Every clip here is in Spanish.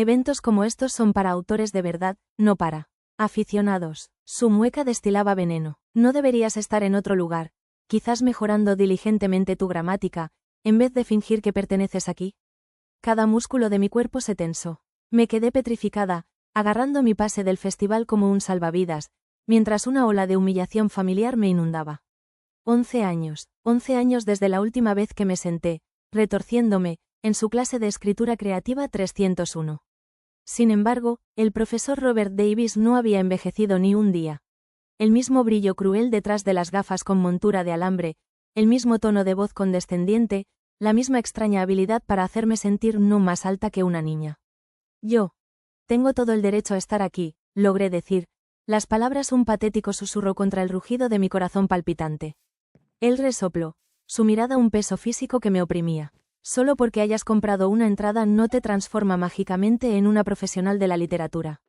Eventos como estos son para autores de verdad, no para aficionados. Su mueca destilaba veneno. No deberías estar en otro lugar, quizás mejorando diligentemente tu gramática, en vez de fingir que perteneces aquí. Cada músculo de mi cuerpo se tensó. Me quedé petrificada, agarrando mi pase del festival como un salvavidas, mientras una ola de humillación familiar me inundaba. 11 años desde la última vez que me senté, retorciéndome, en su clase de escritura creativa 301. Sin embargo, el profesor Robert Davis no había envejecido ni un día. El mismo brillo cruel detrás de las gafas con montura de alambre, el mismo tono de voz condescendiente, la misma extraña habilidad para hacerme sentir no más alta que una niña. Yo. Tengo todo el derecho a estar aquí, logré decir, las palabras un patético susurro contra el rugido de mi corazón palpitante. Él resopló, su mirada un peso físico que me oprimía. Solo porque hayas comprado una entrada no te transforma mágicamente en una profesional de la literatura.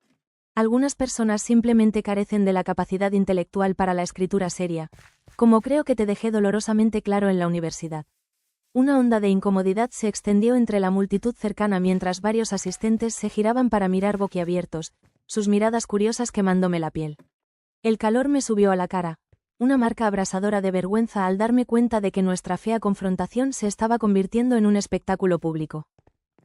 Algunas personas simplemente carecen de la capacidad intelectual para la escritura seria, como creo que te dejé dolorosamente claro en la universidad. Una onda de incomodidad se extendió entre la multitud cercana mientras varios asistentes se giraban para mirar boquiabiertos, sus miradas curiosas quemándome la piel. El calor me subió a la cara, una marca abrasadora de vergüenza al darme cuenta de que nuestra fea confrontación se estaba convirtiendo en un espectáculo público.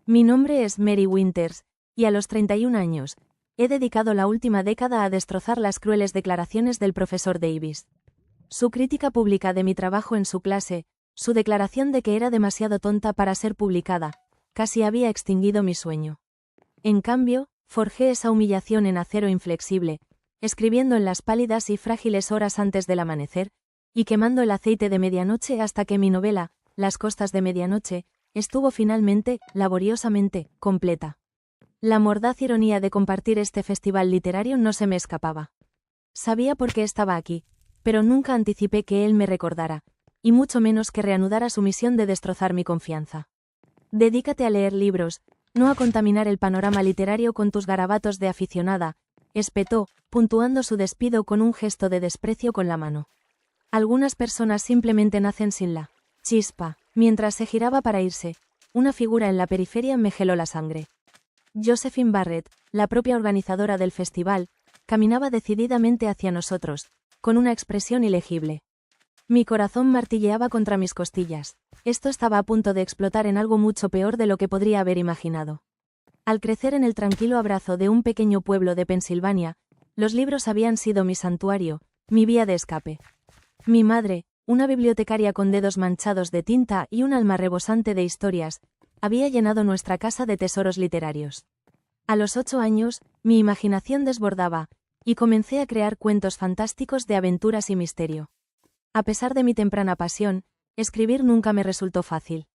Mi nombre es Mary Winters, y a los 31 años, he dedicado la última década a destrozar las crueles declaraciones del profesor Davis. Su crítica pública de mi trabajo en su clase, su declaración de que era demasiado tonta para ser publicada, casi había extinguido mi sueño. En cambio, forjé esa humillación en acero inflexible, escribiendo en las pálidas y frágiles horas antes del amanecer, y quemando el aceite de medianoche hasta que mi novela, Las costas de medianoche, estuvo finalmente, laboriosamente, completa. La mordaz ironía de compartir este festival literario no se me escapaba. Sabía por qué estaba aquí, pero nunca anticipé que él me recordara, y mucho menos que reanudara su misión de destrozar mi confianza. Dedícate a leer libros, no a contaminar el panorama literario con tus garabatos de aficionada, espetó, puntuando su despido con un gesto de desprecio con la mano. Algunas personas simplemente nacen sin la chispa. Mientras se giraba para irse, una figura en la periferia me geló la sangre. Josephine Barrett, la propia organizadora del festival, caminaba decididamente hacia nosotros, con una expresión ilegible. Mi corazón martilleaba contra mis costillas. Esto estaba a punto de explotar en algo mucho peor de lo que podría haber imaginado. Al crecer en el tranquilo abrazo de un pequeño pueblo de Pensilvania, los libros habían sido mi santuario, mi vía de escape. Mi madre, una bibliotecaria con dedos manchados de tinta y un alma rebosante de historias, había llenado nuestra casa de tesoros literarios. A los 8 años, mi imaginación desbordaba, y comencé a crear cuentos fantásticos de aventuras y misterio. A pesar de mi temprana pasión, escribir nunca me resultó fácil.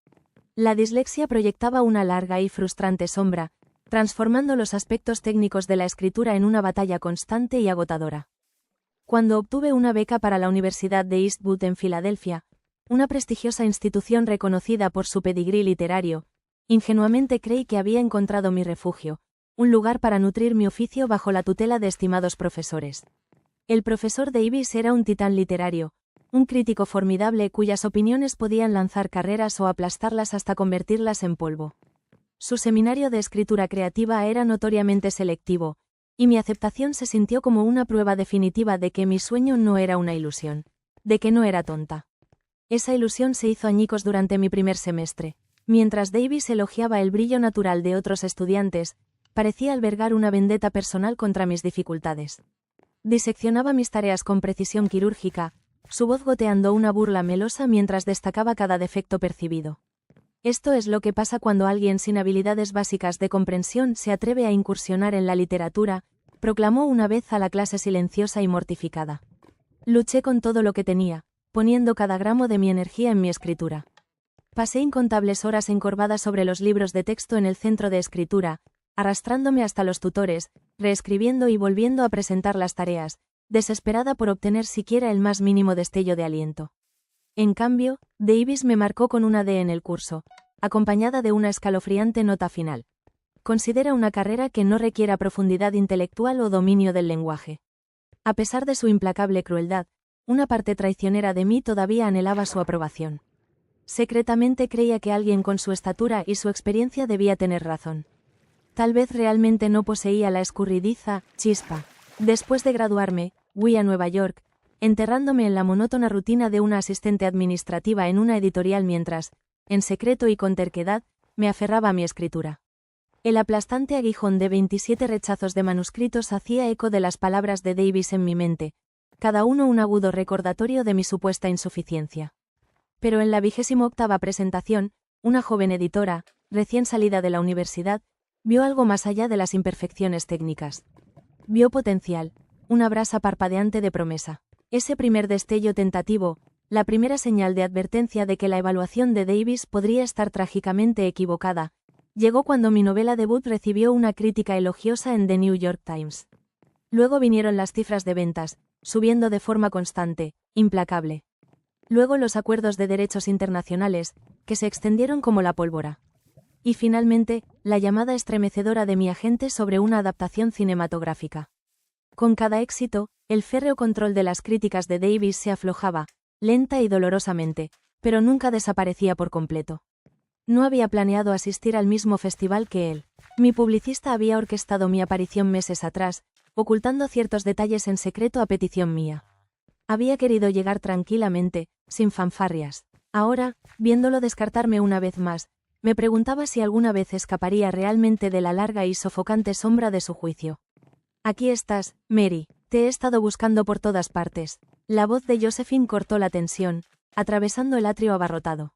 La dislexia proyectaba una larga y frustrante sombra, transformando los aspectos técnicos de la escritura en una batalla constante y agotadora. Cuando obtuve una beca para la Universidad de Eastwood en Filadelfia, una prestigiosa institución reconocida por su pedigrí literario, ingenuamente creí que había encontrado mi refugio, un lugar para nutrir mi oficio bajo la tutela de estimados profesores. El profesor Davis era un titán literario, un crítico formidable cuyas opiniones podían lanzar carreras o aplastarlas hasta convertirlas en polvo. Su seminario de escritura creativa era notoriamente selectivo, y mi aceptación se sintió como una prueba definitiva de que mi sueño no era una ilusión, de que no era tonta. Esa ilusión se hizo añicos durante mi primer semestre. Mientras Davis elogiaba el brillo natural de otros estudiantes, parecía albergar una vendetta personal contra mis dificultades. Diseccionaba mis tareas con precisión quirúrgica, su voz goteando una burla melosa mientras destacaba cada defecto percibido. Esto es lo que pasa cuando alguien sin habilidades básicas de comprensión se atreve a incursionar en la literatura, proclamó una vez a la clase silenciosa y mortificada. Luché con todo lo que tenía, poniendo cada gramo de mi energía en mi escritura. Pasé incontables horas encorvada sobre los libros de texto en el centro de escritura, arrastrándome hasta los tutores, reescribiendo y volviendo a presentar las tareas, desesperada por obtener siquiera el más mínimo destello de aliento. En cambio, Davis me marcó con una D en el curso, acompañada de una escalofriante nota final. Considera una carrera que no requiera profundidad intelectual o dominio del lenguaje. A pesar de su implacable crueldad, una parte traicionera de mí todavía anhelaba su aprobación. Secretamente creía que alguien con su estatura y su experiencia debía tener razón. Tal vez realmente no poseía la escurridiza chispa. Después de graduarme, fui a Nueva York, enterrándome en la monótona rutina de una asistente administrativa en una editorial mientras, en secreto y con terquedad, me aferraba a mi escritura. El aplastante aguijón de 27 rechazos de manuscritos hacía eco de las palabras de Davis en mi mente, cada uno un agudo recordatorio de mi supuesta insuficiencia. Pero en la 28ª presentación, una joven editora, recién salida de la universidad, vio algo más allá de las imperfecciones técnicas. Vio potencial, una brasa parpadeante de promesa. Ese primer destello tentativo, la primera señal de advertencia de que la evaluación de Davis podría estar trágicamente equivocada, llegó cuando mi novela debut recibió una crítica elogiosa en The New York Times. Luego vinieron las cifras de ventas, subiendo de forma constante, implacable. Luego los acuerdos de derechos internacionales, que se extendieron como la pólvora. Y finalmente, la llamada estremecedora de mi agente sobre una adaptación cinematográfica. Con cada éxito, el férreo control de las críticas de Davis se aflojaba, lenta y dolorosamente, pero nunca desaparecía por completo. No había planeado asistir al mismo festival que él. Mi publicista había orquestado mi aparición meses atrás, ocultando ciertos detalles en secreto a petición mía. Había querido llegar tranquilamente, sin fanfarrias. Ahora, viéndolo descartarme una vez más, me preguntaba si alguna vez escaparía realmente de la larga y sofocante sombra de su juicio. Aquí estás, Mary. Te he estado buscando por todas partes. La voz de Josephine cortó la tensión, atravesando el atrio abarrotado.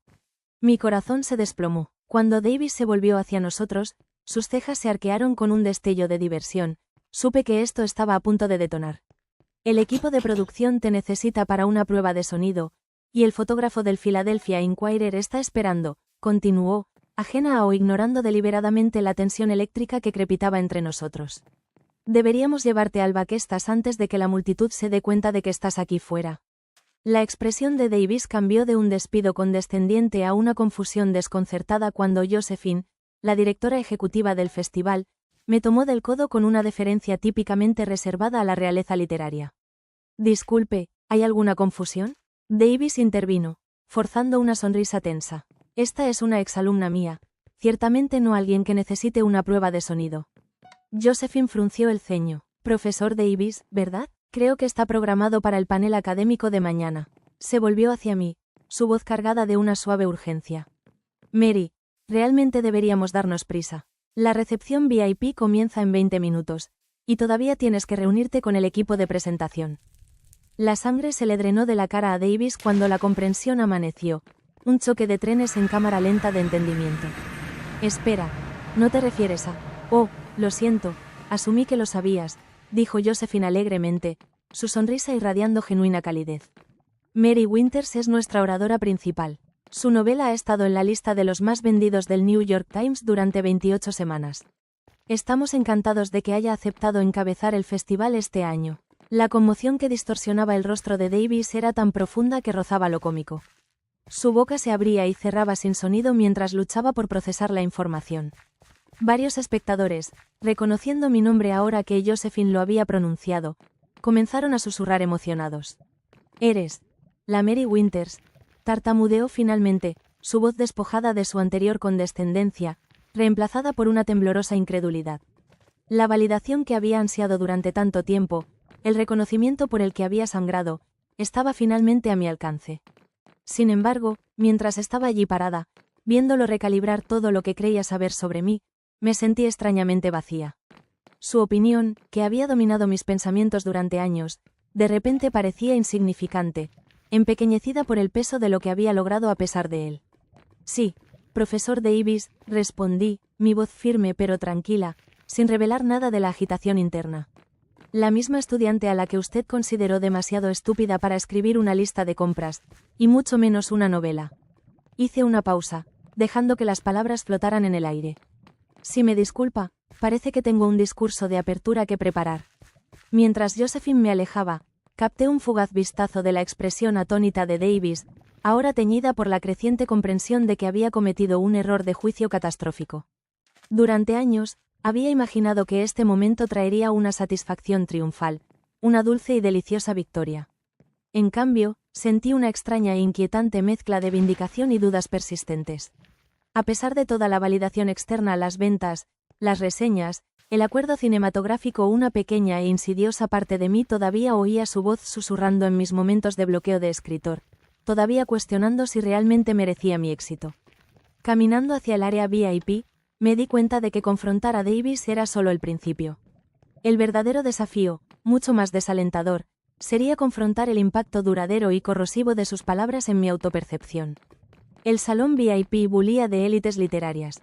Mi corazón se desplomó. Cuando Davis se volvió hacia nosotros, sus cejas se arquearon con un destello de diversión. Supe que esto estaba a punto de detonar. El equipo de producción te necesita para una prueba de sonido, y el fotógrafo del Philadelphia Inquirer está esperando, continuó, ajena o ignorando deliberadamente la tensión eléctrica que crepitaba entre nosotros. Deberíamos llevarte al Baquestas antes de que la multitud se dé cuenta de que estás aquí fuera. La expresión de Davis cambió de un despido condescendiente a una confusión desconcertada cuando Josephine, la directora ejecutiva del festival, me tomó del codo con una deferencia típicamente reservada a la realeza literaria. Disculpe, ¿hay alguna confusión? Davis intervino, forzando una sonrisa tensa. Esta es una exalumna mía, ciertamente no alguien que necesite una prueba de sonido. Josephine frunció el ceño. Profesor Davis, ¿verdad? Creo que está programado para el panel académico de mañana. Se volvió hacia mí, su voz cargada de una suave urgencia. Mary, realmente deberíamos darnos prisa. La recepción VIP comienza en 20 minutos, y todavía tienes que reunirte con el equipo de presentación. La sangre se le drenó de la cara a Davis cuando la comprensión amaneció, un choque de trenes en cámara lenta de entendimiento. Espera, ¿no te refieres a...? Oh, lo siento, asumí que lo sabías, dijo Josephine alegremente, su sonrisa irradiando genuina calidez. Mary Winters es nuestra oradora principal. Su novela ha estado en la lista de los más vendidos del New York Times durante 28 semanas. Estamos encantados de que haya aceptado encabezar el festival este año. La conmoción que distorsionaba el rostro de Davis era tan profunda que rozaba lo cómico. Su boca se abría y cerraba sin sonido mientras luchaba por procesar la información. Varios espectadores, reconociendo mi nombre ahora que Josephine lo había pronunciado, comenzaron a susurrar emocionados. «Eres la Mary Winters», tartamudeó finalmente, su voz despojada de su anterior condescendencia, reemplazada por una temblorosa incredulidad. La validación que había ansiado durante tanto tiempo, el reconocimiento por el que había sangrado, estaba finalmente a mi alcance. Sin embargo, mientras estaba allí parada, viéndolo recalibrar todo lo que creía saber sobre mí, me sentí extrañamente vacía. Su opinión, que había dominado mis pensamientos durante años, de repente parecía insignificante, empequeñecida por el peso de lo que había logrado a pesar de él. Sí, profesor Davis, respondí, mi voz firme pero tranquila, sin revelar nada de la agitación interna. La misma estudiante a la que usted consideró demasiado estúpida para escribir una lista de compras, y mucho menos una novela. Hice una pausa, dejando que las palabras flotaran en el aire. Si me disculpa, parece que tengo un discurso de apertura que preparar. Mientras Josephine me alejaba, capté un fugaz vistazo de la expresión atónita de Davis, ahora teñida por la creciente comprensión de que había cometido un error de juicio catastrófico. Durante años, había imaginado que este momento traería una satisfacción triunfal, una dulce y deliciosa victoria. En cambio, sentí una extraña e inquietante mezcla de vindicación y dudas persistentes. A pesar de toda la validación externa, las ventas, las reseñas, el acuerdo cinematográfico. Una pequeña e insidiosa parte de mí todavía oía su voz susurrando en mis momentos de bloqueo de escritor, todavía cuestionando si realmente merecía mi éxito. Caminando hacia el área VIP, me di cuenta de que confrontar a Davis era solo el principio. El verdadero desafío, mucho más desalentador, sería confrontar el impacto duradero y corrosivo de sus palabras en mi autopercepción. El salón VIP bulía de élites literarias.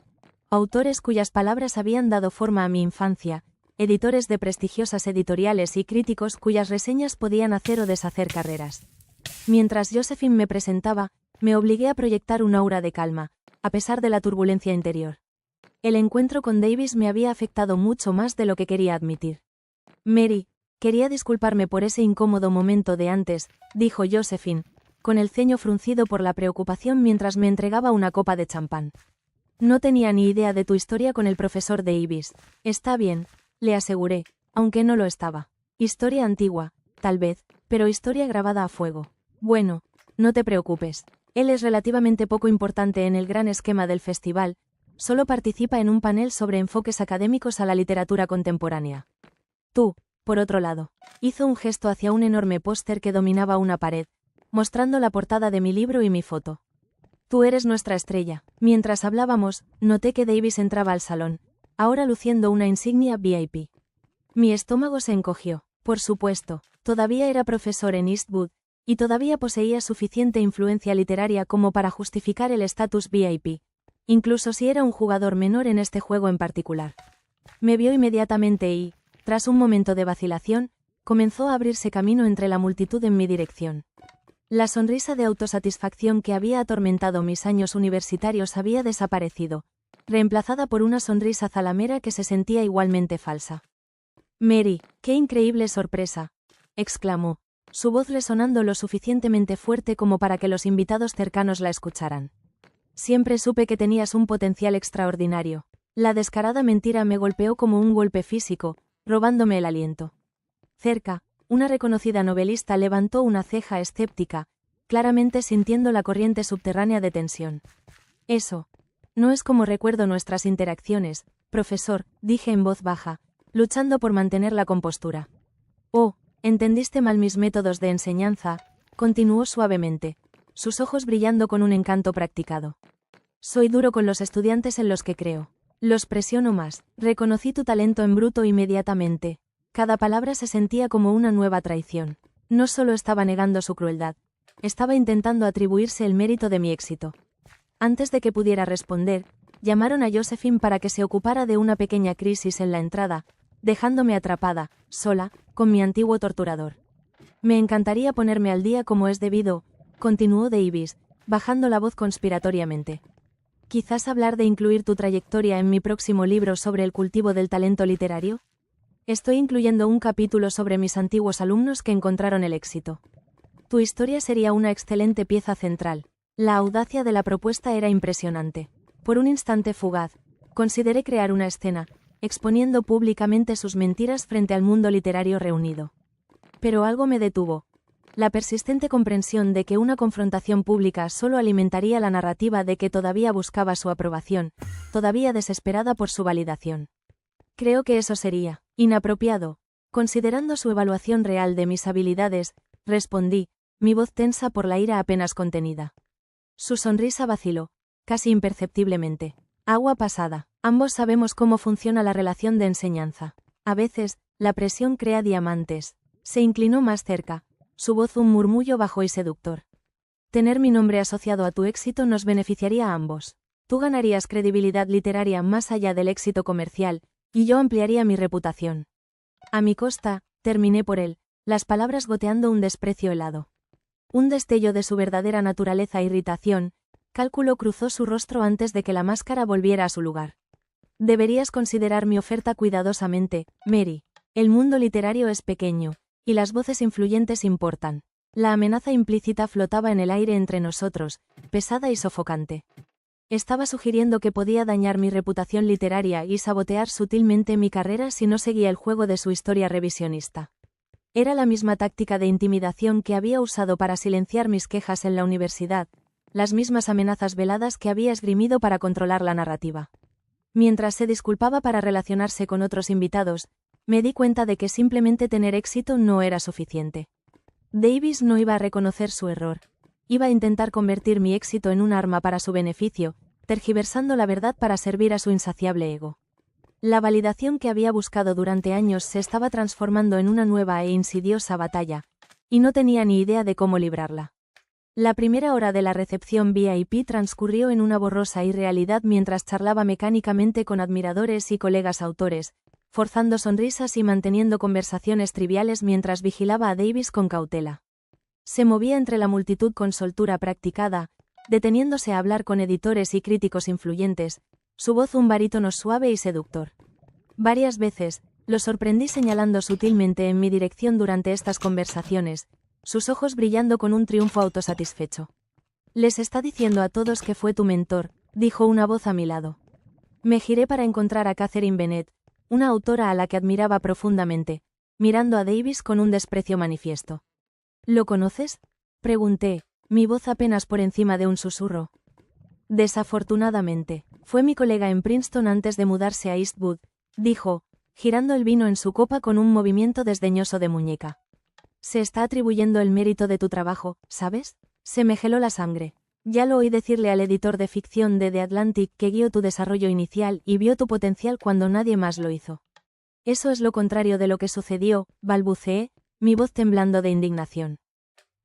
Autores cuyas palabras habían dado forma a mi infancia, editores de prestigiosas editoriales y críticos cuyas reseñas podían hacer o deshacer carreras. Mientras Josephine me presentaba, me obligué a proyectar un aura de calma, a pesar de la turbulencia interior. El encuentro con Davis me había afectado mucho más de lo que quería admitir. Mary, quería disculparme por ese incómodo momento de antes, dijo Josephine, con el ceño fruncido por la preocupación mientras me entregaba una copa de champán. No tenía ni idea de tu historia con el profesor Davis. Está bien, le aseguré, aunque no lo estaba. Historia antigua, tal vez, pero historia grabada a fuego. Bueno, no te preocupes. Él es relativamente poco importante en el gran esquema del festival, solo participa en un panel sobre enfoques académicos a la literatura contemporánea. Tú, por otro lado, hizo un gesto hacia un enorme póster que dominaba una pared, mostrando la portada de mi libro y mi foto. Tú eres nuestra estrella. Mientras hablábamos, noté que Davis entraba al salón, ahora luciendo una insignia VIP. Mi estómago se encogió. Por supuesto, todavía era profesor en Eastwood, y todavía poseía suficiente influencia literaria como para justificar el estatus VIP, incluso si era un jugador menor en este juego en particular. Me vio inmediatamente y, tras un momento de vacilación, comenzó a abrirse camino entre la multitud en mi dirección. La sonrisa de autosatisfacción que había atormentado mis años universitarios había desaparecido, reemplazada por una sonrisa zalamera que se sentía igualmente falsa. Mary, qué increíble sorpresa, exclamó, su voz resonando lo suficientemente fuerte como para que los invitados cercanos la escucharan. Siempre supe que tenías un potencial extraordinario. La descarada mentira me golpeó como un golpe físico, robándome el aliento. Cerca, una reconocida novelista levantó una ceja escéptica, claramente sintiendo la corriente subterránea de tensión. Eso. No es como recuerdo nuestras interacciones, profesor, dije en voz baja, luchando por mantener la compostura. Oh, entendiste mal mis métodos de enseñanza, continuó suavemente, sus ojos brillando con un encanto practicado. Soy duro con los estudiantes en los que creo. Los presiono más. Reconocí tu talento en bruto inmediatamente. Cada palabra se sentía como una nueva traición. No solo estaba negando su crueldad, estaba intentando atribuirse el mérito de mi éxito. Antes de que pudiera responder, llamaron a Josephine para que se ocupara de una pequeña crisis en la entrada, dejándome atrapada, sola, con mi antiguo torturador. Me encantaría ponerme al día como es debido, continuó Davis, bajando la voz conspiratoriamente. Quizás hablar de incluir tu trayectoria en mi próximo libro sobre el cultivo del talento literario. Estoy incluyendo un capítulo sobre mis antiguos alumnos que encontraron el éxito. Tu historia sería una excelente pieza central. La audacia de la propuesta era impresionante. Por un instante fugaz, consideré crear una escena, exponiendo públicamente sus mentiras frente al mundo literario reunido. Pero algo me detuvo. La persistente comprensión de que una confrontación pública solo alimentaría la narrativa de que todavía buscaba su aprobación, todavía desesperada por su validación. Creo que eso sería inapropiado. Considerando su evaluación real de mis habilidades, respondí, mi voz tensa por la ira apenas contenida. Su sonrisa vaciló, casi imperceptiblemente. Agua pasada. Ambos sabemos cómo funciona la relación de enseñanza. A veces, la presión crea diamantes. Se inclinó más cerca, su voz un murmullo bajo y seductor. Tener mi nombre asociado a tu éxito nos beneficiaría a ambos. Tú ganarías credibilidad literaria más allá del éxito comercial, y yo ampliaría mi reputación. A mi costa, terminé por él, las palabras goteando un desprecio helado. Un destello de su verdadera naturaleza e irritación, cálculo cruzó su rostro antes de que la máscara volviera a su lugar. Deberías considerar mi oferta cuidadosamente, Mary. El mundo literario es pequeño, y las voces influyentes importan. La amenaza implícita flotaba en el aire entre nosotros, pesada y sofocante. Estaba sugiriendo que podía dañar mi reputación literaria y sabotear sutilmente mi carrera si no seguía el juego de su historia revisionista. Era la misma táctica de intimidación que había usado para silenciar mis quejas en la universidad, las mismas amenazas veladas que había esgrimido para controlar la narrativa. Mientras se disculpaba para relacionarse con otros invitados, me di cuenta de que simplemente tener éxito no era suficiente. Davis no iba a reconocer su error. Iba a intentar convertir mi éxito en un arma para su beneficio, tergiversando la verdad para servir a su insaciable ego. La validación que había buscado durante años se estaba transformando en una nueva e insidiosa batalla, y no tenía ni idea de cómo librarla. La primera hora de la recepción VIP transcurrió en una borrosa irrealidad mientras charlaba mecánicamente con admiradores y colegas autores, forzando sonrisas y manteniendo conversaciones triviales mientras vigilaba a Davis con cautela. Se movía entre la multitud con soltura practicada, deteniéndose a hablar con editores y críticos influyentes, su voz un barítono suave y seductor. Varias veces, lo sorprendí señalando sutilmente en mi dirección durante estas conversaciones, sus ojos brillando con un triunfo autosatisfecho. «Les está diciendo a todos que fue tu mentor», dijo una voz a mi lado. Me giré para encontrar a Catherine Bennett, una autora a la que admiraba profundamente, mirando a Davis con un desprecio manifiesto. «¿Lo conoces?», pregunté, mi voz apenas por encima de un susurro. «Desafortunadamente, fue mi colega en Princeton antes de mudarse a Eastwood», dijo, girando el vino en su copa con un movimiento desdeñoso de muñeca. «Se está atribuyendo el mérito de tu trabajo, ¿sabes?». Se me geló la sangre. Ya lo oí decirle al editor de ficción de The Atlantic que guió tu desarrollo inicial y vio tu potencial cuando nadie más lo hizo. Eso es lo contrario de lo que sucedió, balbuceé, mi voz temblando de indignación.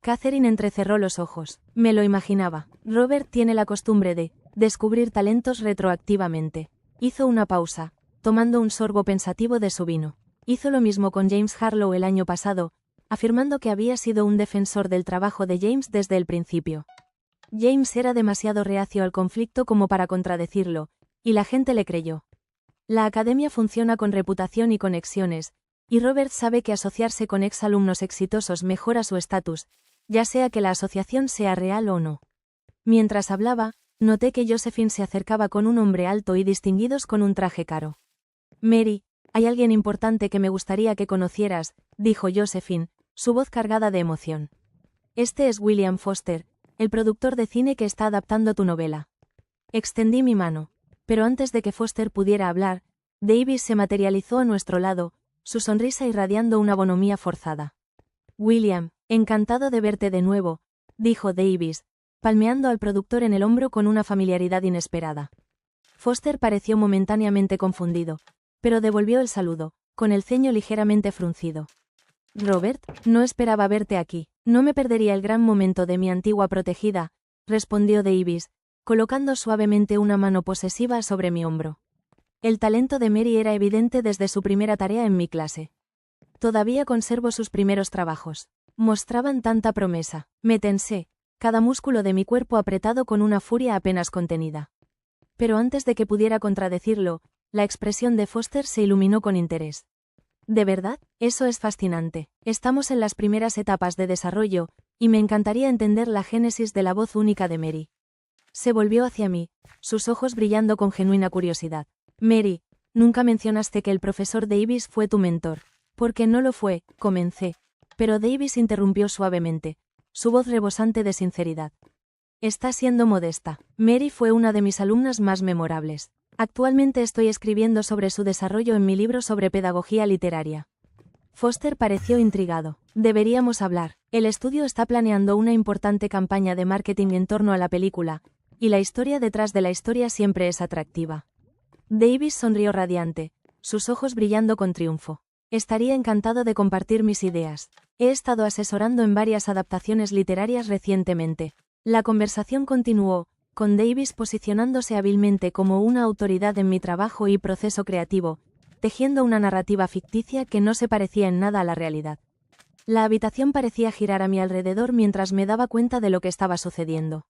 Catherine entrecerró los ojos. Me lo imaginaba. Robert tiene la costumbre de descubrir talentos retroactivamente. Hizo una pausa, tomando un sorbo pensativo de su vino. Hizo lo mismo con James Harlow el año pasado, afirmando que había sido un defensor del trabajo de James desde el principio. James era demasiado reacio al conflicto como para contradecirlo, y la gente le creyó. La academia funciona con reputación y conexiones, y Robert sabe que asociarse con exalumnos exitosos mejora su estatus, ya sea que la asociación sea real o no. Mientras hablaba, noté que Josephine se acercaba con un hombre alto y distinguido con un traje caro. «Mary, hay alguien importante que me gustaría que conocieras», dijo Josephine, su voz cargada de emoción. «Este es William Foster, el productor de cine que está adaptando tu novela». Extendí mi mano, pero antes de que Foster pudiera hablar, Davis se materializó a nuestro lado, su sonrisa irradiando una bonomía forzada. «William, encantado de verte de nuevo», dijo Davis, palmeando al productor en el hombro con una familiaridad inesperada. Foster pareció momentáneamente confundido, pero devolvió el saludo, con el ceño ligeramente fruncido. «Robert, no esperaba verte aquí. No me perdería el gran momento de mi antigua protegida», respondió Davis, colocando suavemente una mano posesiva sobre mi hombro. El talento de Mary era evidente desde su primera tarea en mi clase. Todavía conservo sus primeros trabajos. Mostraban tanta promesa. Me tensé, cada músculo de mi cuerpo apretado con una furia apenas contenida. Pero antes de que pudiera contradecirlo, la expresión de Foster se iluminó con interés. «¿De verdad? Eso es fascinante. Estamos en las primeras etapas de desarrollo, y me encantaría entender la génesis de la voz única de Mary». Se volvió hacia mí, sus ojos brillando con genuina curiosidad. «Mary, nunca mencionaste que el profesor Davis fue tu mentor». «Porque no lo fue», comencé, pero Davis interrumpió suavemente, su voz rebosante de sinceridad. «Está siendo modesta. Mary fue una de mis alumnas más memorables. Actualmente estoy escribiendo sobre su desarrollo en mi libro sobre pedagogía literaria». Foster pareció intrigado. «Deberíamos hablar. El estudio está planeando una importante campaña de marketing en torno a la película, y la historia detrás de la historia siempre es atractiva». Davis sonrió radiante, sus ojos brillando con triunfo. «Estaría encantado de compartir mis ideas. He estado asesorando en varias adaptaciones literarias recientemente». La conversación continuó, con Davis posicionándose hábilmente como una autoridad en mi trabajo y proceso creativo, tejiendo una narrativa ficticia que no se parecía en nada a la realidad. La habitación parecía girar a mi alrededor mientras me daba cuenta de lo que estaba sucediendo.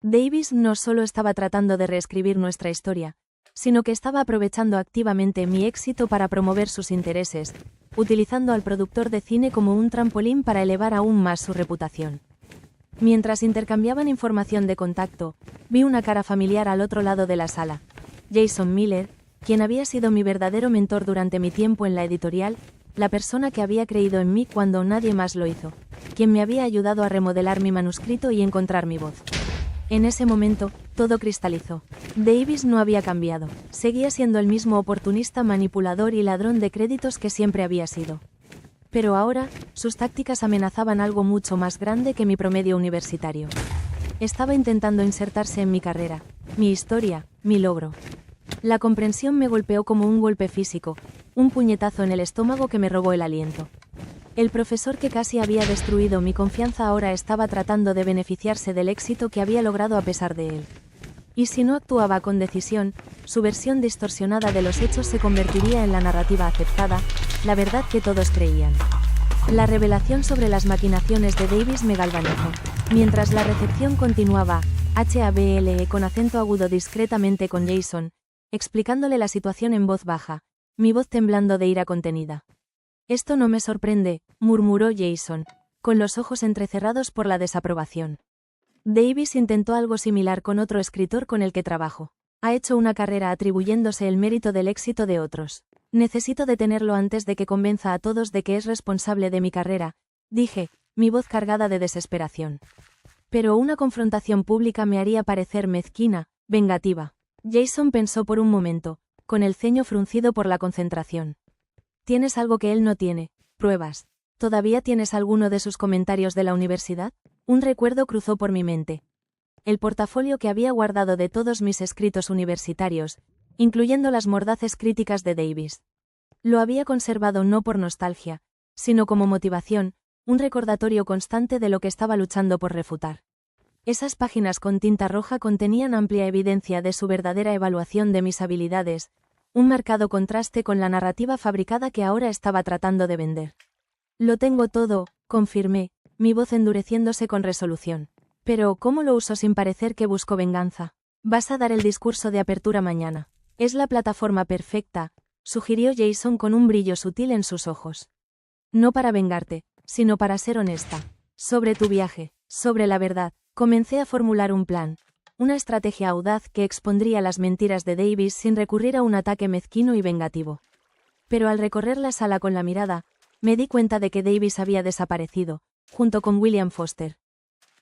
Davis no solo estaba tratando de reescribir nuestra historia, sino que estaba aprovechando activamente mi éxito para promover sus intereses, utilizando al productor de cine como un trampolín para elevar aún más su reputación. Mientras intercambiaban información de contacto, vi una cara familiar al otro lado de la sala. Jason Miller, quien había sido mi verdadero mentor durante mi tiempo en la editorial, la persona que había creído en mí cuando nadie más lo hizo, quien me había ayudado a remodelar mi manuscrito y encontrar mi voz. En ese momento, todo cristalizó. Davis no había cambiado. Seguía siendo el mismo oportunista, manipulador y ladrón de créditos que siempre había sido. Pero ahora, sus tácticas amenazaban algo mucho más grande que mi promedio universitario. Estaba intentando insertarse en mi carrera, mi historia, mi logro. La comprensión me golpeó como un golpe físico, un puñetazo en el estómago que me robó el aliento. El profesor que casi había destruido mi confianza ahora estaba tratando de beneficiarse del éxito que había logrado a pesar de él. Y si no actuaba con decisión, su versión distorsionada de los hechos se convertiría en la narrativa aceptada, la verdad que todos creían. La revelación sobre las maquinaciones de Davis me galvanizó. Mientras la recepción continuaba, hable con acento agudo discretamente con Jason, explicándole la situación en voz baja, mi voz temblando de ira contenida. Esto no me sorprende, murmuró Jason, con los ojos entrecerrados por la desaprobación. Davis intentó algo similar con otro escritor con el que trabajo. Ha hecho una carrera atribuyéndose el mérito del éxito de otros. Necesito detenerlo antes de que convenza a todos de que es responsable de mi carrera, dije, mi voz cargada de desesperación. Pero una confrontación pública me haría parecer mezquina, vengativa. Jason pensó por un momento, con el ceño fruncido por la concentración. Tienes algo que él no tiene, pruebas. ¿Todavía tienes alguno de sus comentarios de la universidad? Un recuerdo cruzó por mi mente. El portafolio que había guardado de todos mis escritos universitarios, incluyendo las mordaces críticas de Davis. Lo había conservado no por nostalgia, sino como motivación, un recordatorio constante de lo que estaba luchando por refutar. Esas páginas con tinta roja contenían amplia evidencia de su verdadera evaluación de mis habilidades, un marcado contraste con la narrativa fabricada que ahora estaba tratando de vender. Lo tengo todo, confirmé, mi voz endureciéndose con resolución. Pero, ¿cómo lo uso sin parecer que busco venganza? Vas a dar el discurso de apertura mañana. Es la plataforma perfecta, sugirió Jason con un brillo sutil en sus ojos. No para vengarte, sino para ser honesta. Sobre tu viaje, sobre la verdad, comencé a formular un plan. Una estrategia audaz que expondría las mentiras de Davis sin recurrir a un ataque mezquino y vengativo. Pero al recorrer la sala con la mirada, me di cuenta de que Davis había desaparecido, junto con William Foster.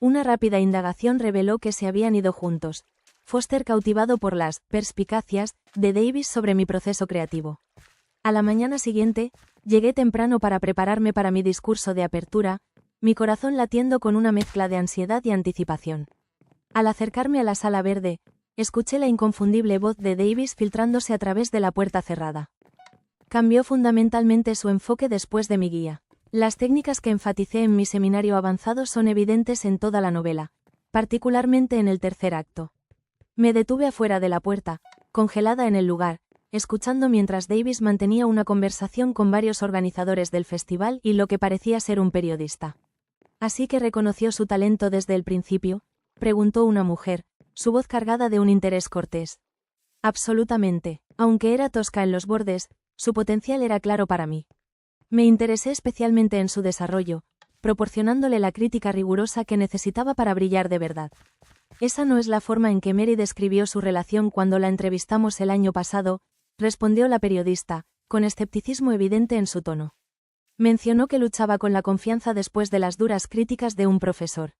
Una rápida indagación reveló que se habían ido juntos, Foster cautivado por las perspicacias de Davis sobre mi proceso creativo. A la mañana siguiente, llegué temprano para prepararme para mi discurso de apertura, mi corazón latiendo con una mezcla de ansiedad y anticipación. Al acercarme a la sala verde, escuché la inconfundible voz de Davis filtrándose a través de la puerta cerrada. Cambió fundamentalmente su enfoque después de mi guía. Las técnicas que enfaticé en mi seminario avanzado son evidentes en toda la novela, particularmente en el tercer acto. Me detuve afuera de la puerta, congelada en el lugar, escuchando mientras Davis mantenía una conversación con varios organizadores del festival y lo que parecía ser un periodista. ¿Así que reconoció su talento desde el principio?, preguntó una mujer, su voz cargada de un interés cortés. Absolutamente, aunque era tosca en los bordes, su potencial era claro para mí. Me interesé especialmente en su desarrollo, proporcionándole la crítica rigurosa que necesitaba para brillar de verdad. Esa no es la forma en que Mary describió su relación cuando la entrevistamos el año pasado, respondió la periodista, con escepticismo evidente en su tono. Mencionó que luchaba con la confianza después de las duras críticas de un profesor.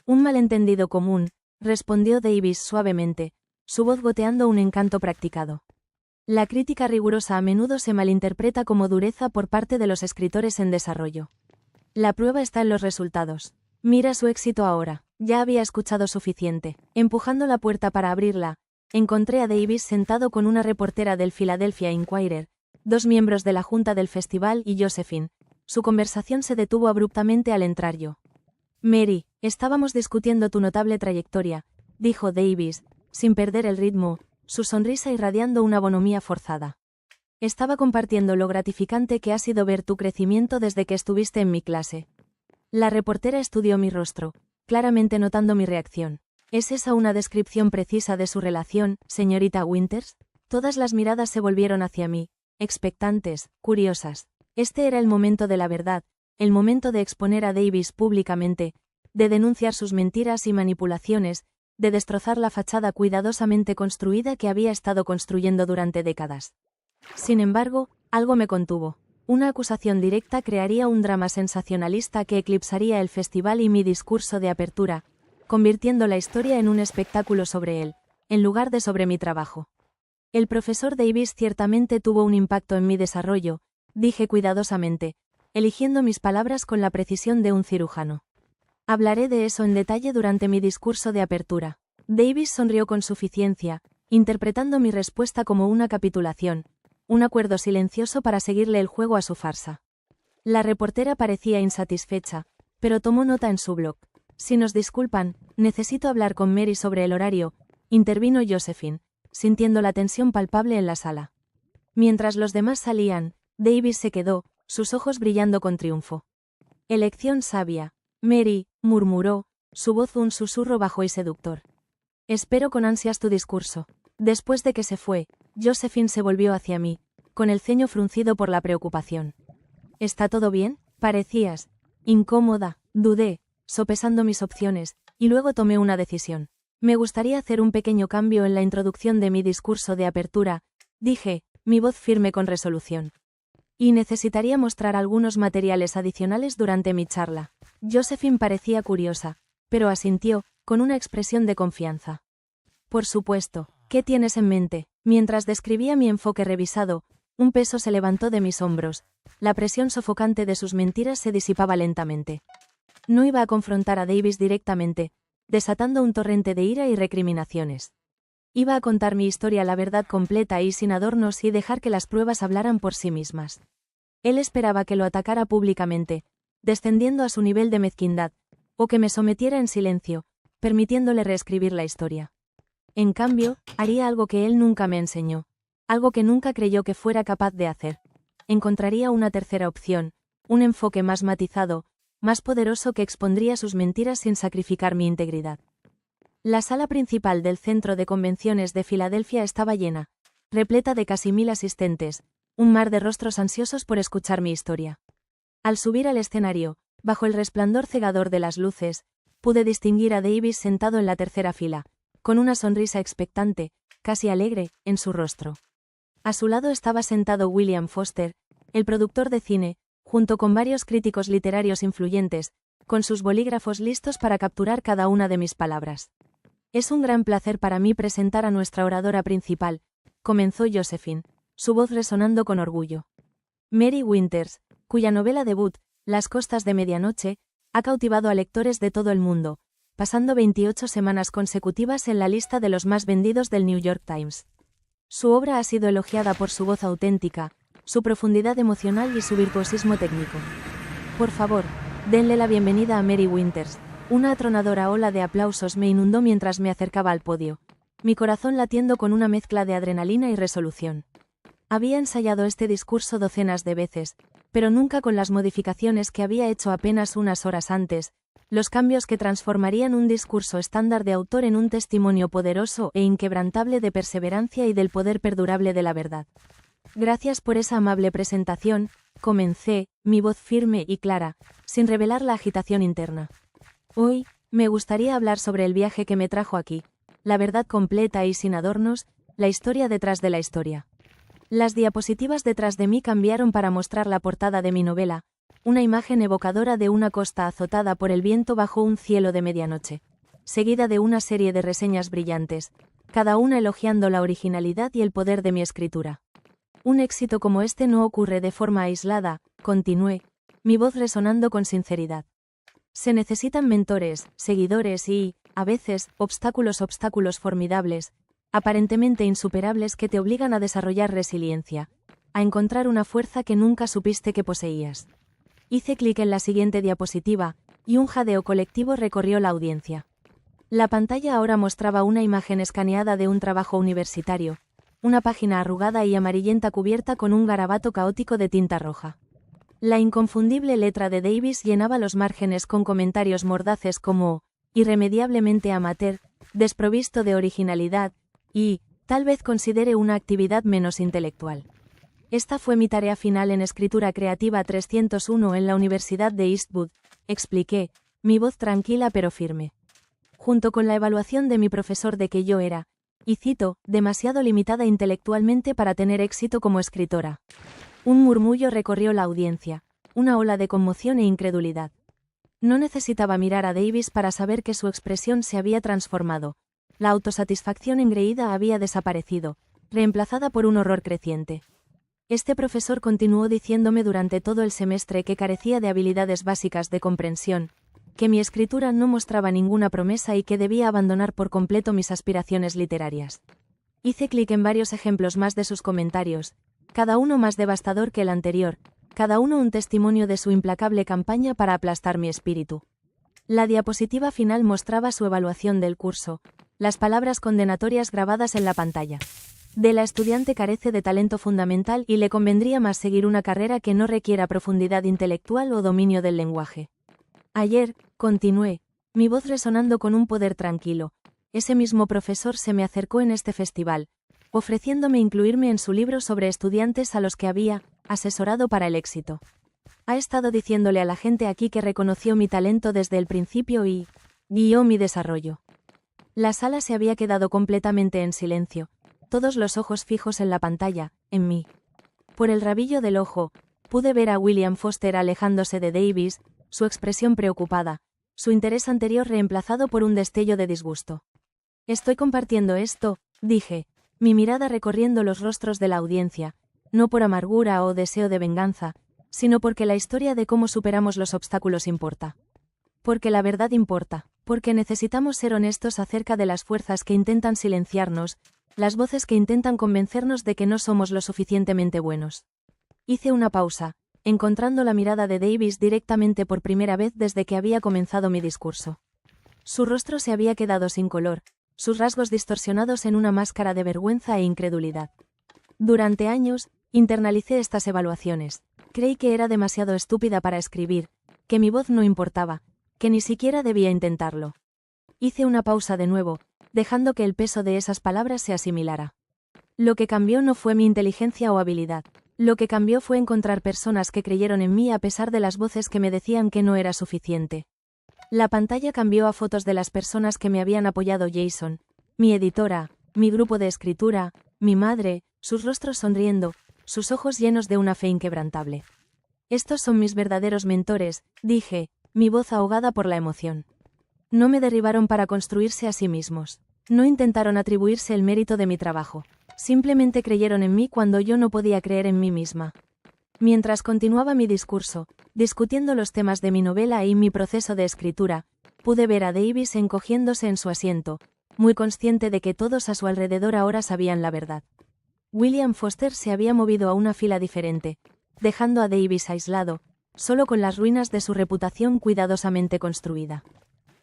Un malentendido común, respondió Davis suavemente, su voz goteando un encanto practicado. La crítica rigurosa a menudo se malinterpreta como dureza por parte de los escritores en desarrollo. La prueba está en los resultados. Mira su éxito ahora. Ya había escuchado suficiente. Empujando la puerta para abrirla, encontré a Davis sentado con una reportera del Philadelphia Inquirer, 2 miembros de la junta del festival y Josephine. Su conversación se detuvo abruptamente al entrar yo. Mary, estábamos discutiendo tu notable trayectoria, dijo Davis, sin perder el ritmo, su sonrisa irradiando una bonomía forzada. Estaba compartiendo lo gratificante que ha sido ver tu crecimiento desde que estuviste en mi clase. La reportera estudió mi rostro, claramente notando mi reacción. ¿Es esa una descripción precisa de su relación, señorita Winters? Todas las miradas se volvieron hacia mí, expectantes, curiosas. Este era el momento de la verdad, el momento de exponer a Davis públicamente, de denunciar sus mentiras y manipulaciones, de destrozar la fachada cuidadosamente construida que había estado construyendo durante décadas. Sin embargo, algo me contuvo. Una acusación directa crearía un drama sensacionalista que eclipsaría el festival y mi discurso de apertura, convirtiendo la historia en un espectáculo sobre él, en lugar de sobre mi trabajo. El profesor Davis ciertamente tuvo un impacto en mi desarrollo, dije cuidadosamente, eligiendo mis palabras con la precisión de un cirujano. Hablaré de eso en detalle durante mi discurso de apertura. Davis sonrió con suficiencia, interpretando mi respuesta como una capitulación, un acuerdo silencioso para seguirle el juego a su farsa. La reportera parecía insatisfecha, pero tomó nota en su blog. Si nos disculpan, necesito hablar con Mary sobre el horario, intervino Josephine, sintiendo la tensión palpable en la sala. Mientras los demás salían, Davis se quedó, sus ojos brillando con triunfo. Elección sabia, Mary, murmuró, su voz un susurro bajo y seductor. Espero con ansias tu discurso. Después de que se fue, Josephine se volvió hacia mí, con el ceño fruncido por la preocupación. ¿Está todo bien? Parecías incómoda, dudé, sopesando mis opciones, y luego tomé una decisión. Me gustaría hacer un pequeño cambio en la introducción de mi discurso de apertura, dije, mi voz firme con resolución. Y necesitaría mostrar algunos materiales adicionales durante mi charla. Josephine parecía curiosa, pero asintió, con una expresión de confianza. Por supuesto, ¿qué tienes en mente? Mientras describía mi enfoque revisado, un peso se levantó de mis hombros, la presión sofocante de sus mentiras se disipaba lentamente. No iba a confrontar a Davis directamente, desatando un torrente de ira y recriminaciones. Iba a contar mi historia la verdad completa y sin adornos y dejar que las pruebas hablaran por sí mismas. Él esperaba que lo atacara públicamente, descendiendo a su nivel de mezquindad, o que me sometiera en silencio, permitiéndole reescribir la historia. En cambio, haría algo que él nunca me enseñó, algo que nunca creyó que fuera capaz de hacer. Encontraría una tercera opción, un enfoque más matizado, más poderoso que expondría sus mentiras sin sacrificar mi integridad. La sala principal del Centro de Convenciones de Filadelfia estaba llena, repleta de casi 1000 asistentes, un mar de rostros ansiosos por escuchar mi historia. Al subir al escenario, bajo el resplandor cegador de las luces, pude distinguir a Davis sentado en la tercera fila, con una sonrisa expectante, casi alegre, en su rostro. A su lado estaba sentado William Foster, el productor de cine, junto con varios críticos literarios influyentes, con sus bolígrafos listos para capturar cada una de mis palabras. Es un gran placer para mí presentar a nuestra oradora principal, comenzó Josephine, su voz resonando con orgullo. Mary Winters, cuya novela debut, Las costas de medianoche, ha cautivado a lectores de todo el mundo, pasando 28 semanas consecutivas en la lista de los más vendidos del New York Times. Su obra ha sido elogiada por su voz auténtica, su profundidad emocional y su virtuosismo técnico. Por favor, denle la bienvenida a Mary Winters. Una atronadora ola de aplausos me inundó mientras me acercaba al podio, mi corazón latiendo con una mezcla de adrenalina y resolución. Había ensayado este discurso docenas de veces, pero nunca con las modificaciones que había hecho apenas unas horas antes, los cambios que transformarían un discurso estándar de autor en un testimonio poderoso e inquebrantable de perseverancia y del poder perdurable de la verdad. Gracias por esa amable presentación, comencé, mi voz firme y clara, sin revelar la agitación interna. Hoy, me gustaría hablar sobre el viaje que me trajo aquí, la verdad completa y sin adornos, la historia detrás de la historia. Las diapositivas detrás de mí cambiaron para mostrar la portada de mi novela, una imagen evocadora de una costa azotada por el viento bajo un cielo de medianoche, seguida de una serie de reseñas brillantes, cada una elogiando la originalidad y el poder de mi escritura. Un éxito como este no ocurre de forma aislada, continué, mi voz resonando con sinceridad. Se necesitan mentores, seguidores y, a veces, obstáculos formidables, aparentemente insuperables que te obligan a desarrollar resiliencia, a encontrar una fuerza que nunca supiste que poseías. Hice clic en la siguiente diapositiva, y un jadeo colectivo recorrió la audiencia. La pantalla ahora mostraba una imagen escaneada de un trabajo universitario, una página arrugada y amarillenta cubierta con un garabato caótico de tinta roja. La inconfundible letra de Davis llenaba los márgenes con comentarios mordaces como, irremediablemente amateur, desprovisto de originalidad, y, tal vez considere una actividad menos intelectual. Esta fue mi tarea final en Escritura Creativa 301 en la Universidad de Eastwood, expliqué, mi voz tranquila pero firme. Junto con la evaluación de mi profesor de que yo era, y cito, demasiado limitada intelectualmente para tener éxito como escritora. Un murmullo recorrió la audiencia, una ola de conmoción e incredulidad. No necesitaba mirar a Davis para saber que su expresión se había transformado. La autosatisfacción engreída había desaparecido, reemplazada por un horror creciente. Este profesor continuó diciéndome durante todo el semestre que carecía de habilidades básicas de comprensión, que mi escritura no mostraba ninguna promesa y que debía abandonar por completo mis aspiraciones literarias. Hice clic en varios ejemplos más de sus comentarios, cada uno más devastador que el anterior, cada uno un testimonio de su implacable campaña para aplastar mi espíritu. La diapositiva final mostraba su evaluación del curso, las palabras condenatorias grabadas en la pantalla. De la estudiante carece de talento fundamental y le convendría más seguir una carrera que no requiera profundidad intelectual o dominio del lenguaje. Ayer, continué, mi voz resonando con un poder tranquilo, ese mismo profesor se me acercó en este festival, ofreciéndome incluirme en su libro sobre estudiantes a los que había asesorado para el éxito. Ha estado diciéndole a la gente aquí que reconoció mi talento desde el principio y guió mi desarrollo. La sala se había quedado completamente en silencio, todos los ojos fijos en la pantalla, en mí. Por el rabillo del ojo, pude ver a William Foster alejándose de Davis, su expresión preocupada, su interés anterior reemplazado por un destello de disgusto. Estoy compartiendo esto, dije, mi mirada recorriendo los rostros de la audiencia, no por amargura o deseo de venganza, sino porque la historia de cómo superamos los obstáculos importa. Porque la verdad importa, porque necesitamos ser honestos acerca de las fuerzas que intentan silenciarnos, las voces que intentan convencernos de que no somos lo suficientemente buenos. Hice una pausa, encontrando la mirada de Davis directamente por primera vez desde que había comenzado mi discurso. Su rostro se había quedado sin color, sus rasgos distorsionados en una máscara de vergüenza e incredulidad. Durante años, internalicé estas evaluaciones. Creí que era demasiado estúpida para escribir, que mi voz no importaba, que ni siquiera debía intentarlo. Hice una pausa de nuevo, dejando que el peso de esas palabras se asimilara. Lo que cambió no fue mi inteligencia o habilidad. Lo que cambió fue encontrar personas que creyeron en mí a pesar de las voces que me decían que no era suficiente. La pantalla cambió a fotos de las personas que me habían apoyado: Jason, mi editora, mi grupo de escritura, mi madre, sus rostros sonriendo, sus ojos llenos de una fe inquebrantable. Estos son mis verdaderos mentores, dije, mi voz ahogada por la emoción. No me derribaron para construirse a sí mismos. No intentaron atribuirse el mérito de mi trabajo. Simplemente creyeron en mí cuando yo no podía creer en mí misma. Mientras continuaba mi discurso, discutiendo los temas de mi novela y mi proceso de escritura, pude ver a Davis encogiéndose en su asiento, muy consciente de que todos a su alrededor ahora sabían la verdad. William Foster se había movido a una fila diferente, dejando a Davis aislado, solo con las ruinas de su reputación cuidadosamente construida.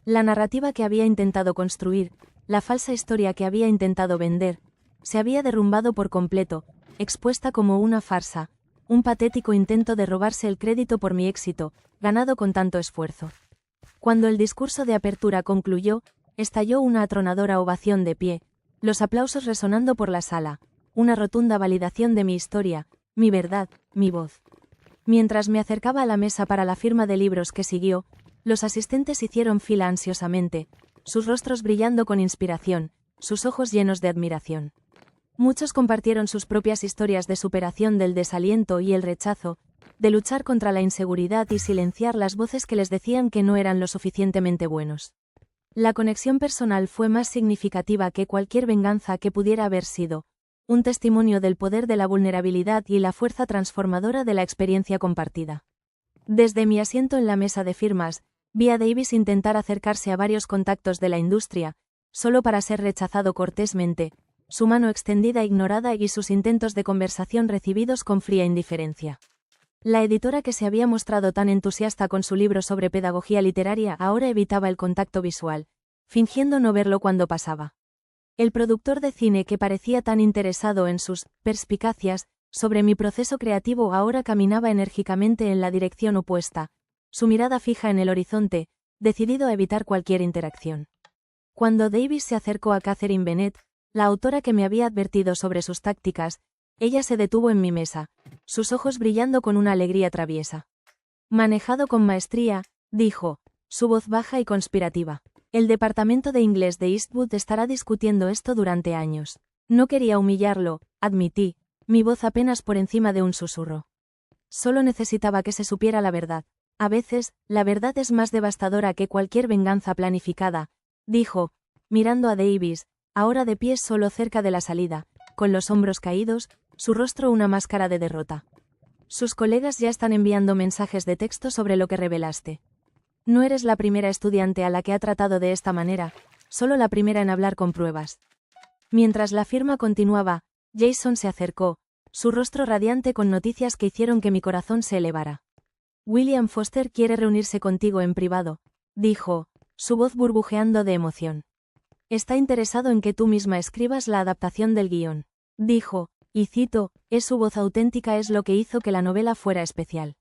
La narrativa que había intentado construir, la falsa historia que había intentado vender, se había derrumbado por completo, expuesta como una farsa, un patético intento de robarse el crédito por mi éxito, ganado con tanto esfuerzo. Cuando el discurso de apertura concluyó, estalló una atronadora ovación de pie, los aplausos resonando por la sala, una rotunda validación de mi historia, mi verdad, mi voz. Mientras me acercaba a la mesa para la firma de libros que siguió, los asistentes hicieron fila ansiosamente, sus rostros brillando con inspiración, sus ojos llenos de admiración. Muchos compartieron sus propias historias de superación del desaliento y el rechazo, de luchar contra la inseguridad y silenciar las voces que les decían que no eran lo suficientemente buenos. La conexión personal fue más significativa que cualquier venganza que pudiera haber sido, un testimonio del poder de la vulnerabilidad y la fuerza transformadora de la experiencia compartida. Desde mi asiento en la mesa de firmas, vi a Davis intentar acercarse a varios contactos de la industria, solo para ser rechazado cortésmente, su mano extendida ignorada y sus intentos de conversación recibidos con fría indiferencia. La editora que se había mostrado tan entusiasta con su libro sobre pedagogía literaria ahora evitaba el contacto visual, fingiendo no verlo cuando pasaba. El productor de cine que parecía tan interesado en sus perspicacias sobre mi proceso creativo ahora caminaba enérgicamente en la dirección opuesta, su mirada fija en el horizonte, decidido a evitar cualquier interacción. Cuando Davis se acercó a Catherine Bennett, la autora que me había advertido sobre sus tácticas, ella se detuvo en mi mesa, sus ojos brillando con una alegría traviesa. Manejado con maestría, dijo, su voz baja y conspirativa. El departamento de inglés de Eastwood estará discutiendo esto durante años. No quería humillarlo, admití, mi voz apenas por encima de un susurro. Solo necesitaba que se supiera la verdad. A veces, la verdad es más devastadora que cualquier venganza planificada, dijo, mirando a Davis, ahora de pie solo cerca de la salida, con los hombros caídos, su rostro una máscara de derrota. Sus colegas ya están enviando mensajes de texto sobre lo que revelaste. No eres la primera estudiante a la que ha tratado de esta manera, solo la primera en hablar con pruebas. Mientras la firma continuaba, Jason se acercó, su rostro radiante con noticias que hicieron que mi corazón se elevara. William Foster quiere reunirse contigo en privado, dijo, su voz burbujeando de emoción. Está interesado en que tú misma escribas la adaptación del guión, dijo, y cito, su voz auténtica es lo que hizo que la novela fuera especial.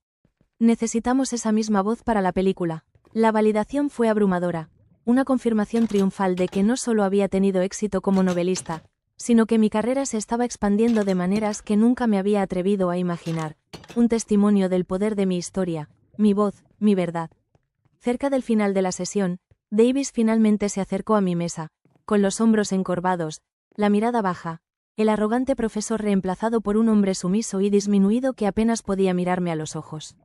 Necesitamos esa misma voz para la película. La validación fue abrumadora, una confirmación triunfal de que no solo había tenido éxito como novelista, sino que mi carrera se estaba expandiendo de maneras que nunca me había atrevido a imaginar, un testimonio del poder de mi historia, mi voz, mi verdad. Cerca del final de la sesión, Davis finalmente se acercó a mi mesa, con los hombros encorvados, la mirada baja, el arrogante profesor reemplazado por un hombre sumiso y disminuido que apenas podía mirarme a los ojos.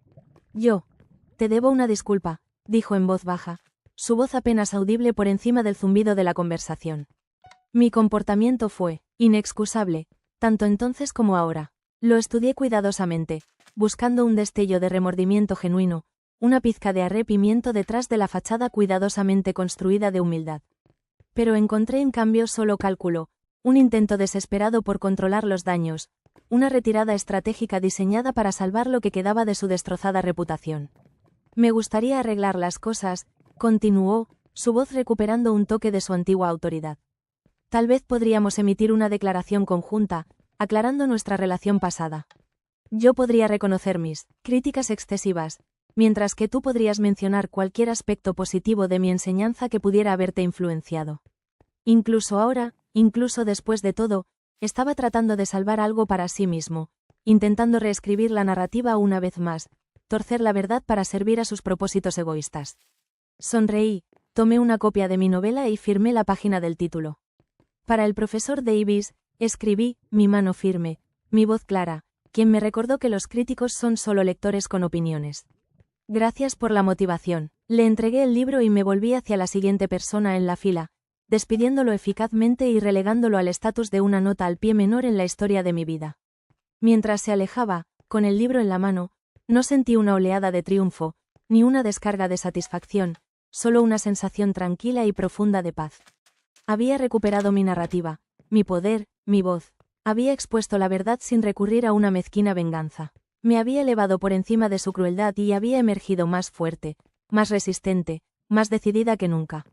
Te debo una disculpa, dijo en voz baja, su voz apenas audible por encima del zumbido de la conversación. Mi comportamiento fue inexcusable, tanto entonces como ahora. Lo estudié cuidadosamente, buscando un destello de remordimiento genuino, una pizca de arrepentimiento detrás de la fachada cuidadosamente construida de humildad. Pero encontré en cambio solo cálculo, un intento desesperado por controlar los daños, una retirada estratégica diseñada para salvar lo que quedaba de su destrozada reputación. Me gustaría arreglar las cosas, continuó, su voz recuperando un toque de su antigua autoridad. Tal vez podríamos emitir una declaración conjunta, aclarando nuestra relación pasada. Yo podría reconocer mis críticas excesivas, mientras que tú podrías mencionar cualquier aspecto positivo de mi enseñanza que pudiera haberte influenciado. Incluso ahora, incluso después de todo, estaba tratando de salvar algo para sí mismo, intentando reescribir la narrativa una vez más, torcer la verdad para servir a sus propósitos egoístas. Sonreí, tomé una copia de mi novela y firmé la página del título. Para el profesor Davis, escribí, mi mano firme, mi voz clara, quien me recordó que los críticos son solo lectores con opiniones. Gracias por la motivación. Le entregué el libro y me volví hacia la siguiente persona en la fila, despidiéndolo eficazmente y relegándolo al estatus de una nota al pie menor en la historia de mi vida. Mientras se alejaba, con el libro en la mano, no sentí una oleada de triunfo, ni una descarga de satisfacción, solo una sensación tranquila y profunda de paz. Había recuperado mi narrativa, mi poder, mi voz. Había expuesto la verdad sin recurrir a una mezquina venganza. Me había elevado por encima de su crueldad y había emergido más fuerte, más resistente, más decidida que nunca.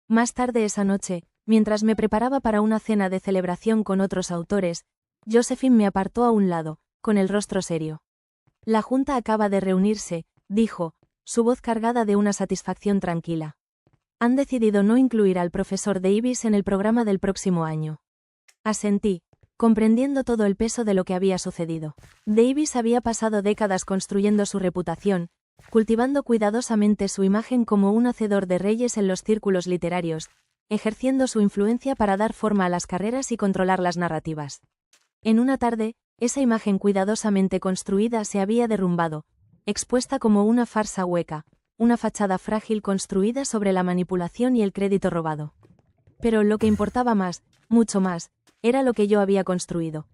Más tarde esa noche, mientras me preparaba para una cena de celebración con otros autores, Josephine me apartó a un lado, con el rostro serio. La junta acaba de reunirse, dijo, su voz cargada de una satisfacción tranquila. Han decidido no incluir al profesor Davis en el programa del próximo año. Asentí, comprendiendo todo el peso de lo que había sucedido. Davis había pasado décadas construyendo su reputación, cultivando cuidadosamente su imagen como un hacedor de reyes en los círculos literarios, ejerciendo su influencia para dar forma a las carreras y controlar las narrativas. En una tarde, esa imagen cuidadosamente construida se había derrumbado, expuesta como una farsa hueca, una fachada frágil construida sobre la manipulación y el crédito robado. Pero lo que importaba más, mucho más, era lo que yo había construido.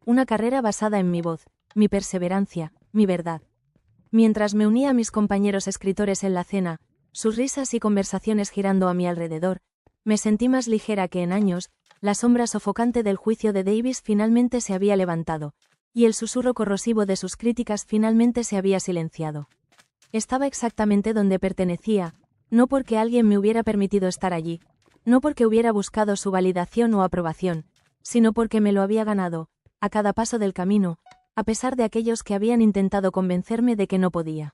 Una carrera basada en mi voz, mi perseverancia, mi verdad. Mientras me unía a mis compañeros escritores en la cena, sus risas y conversaciones girando a mi alrededor, me sentí más ligera que en años, la sombra sofocante del juicio de Davis finalmente se había levantado, y el susurro corrosivo de sus críticas finalmente se había silenciado. Estaba exactamente donde pertenecía, no porque alguien me hubiera permitido estar allí, no porque hubiera buscado su validación o aprobación, sino porque me lo había ganado, a cada paso del camino, a pesar de aquellos que habían intentado convencerme de que no podía.